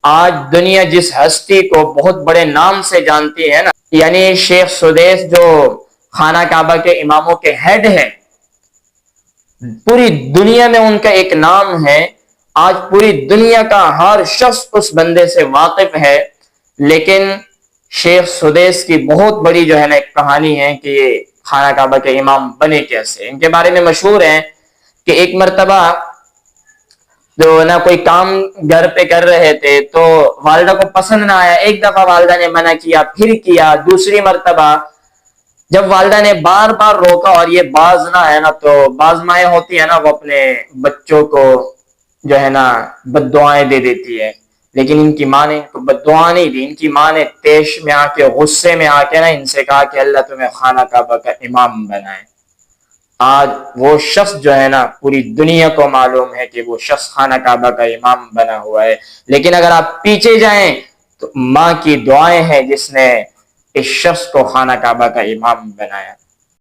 آج دنیا جس ہستی کو بہت بڑے نام سے جانتی ہے نا، یعنی شیخ سدیس جو خانہ کعبہ کے اماموں کے ہیڈ ہیں، پوری دنیا میں ان کا ایک نام ہے. آج پوری دنیا کا ہر شخص اس بندے سے واقف ہے. لیکن شیخ سدیس کی بہت بڑی جو ہے نا ایک کہانی ہے کہ یہ خانہ کعبہ کے امام بنے کیسے. ان کے بارے میں مشہور ہے کہ ایک مرتبہ جو نا کوئی کام گھر پہ کر رہے تھے تو والدہ کو پسند نہ آیا. ایک دفعہ والدہ نے منع کیا، پھر کیا، دوسری مرتبہ جب والدہ نے بار بار روکا، اور یہ باز نہ ہے نا، تو باز مائیں ہوتی ہے نا، وہ اپنے بچوں کو جو ہے نا بد دعائیں دے دیتی ہے. لیکن ان کی ماں نے تو بد دعا نہیں دی. ان کی ماں نے تیش میں آ کے، غصے میں آ کے نا ان سے کہا کہ اللہ تمہیں خانہ کعبہ کا امام بنائے. آج وہ شخص جو ہے نا پوری دنیا کو معلوم ہے کہ وہ شخص خانہ کعبہ کا امام بنا ہوا ہے. لیکن اگر آپ پیچھے جائیں تو ماں کی دعائیں ہیں جس نے اس شخص کو خانہ کعبہ کا امام بنایا.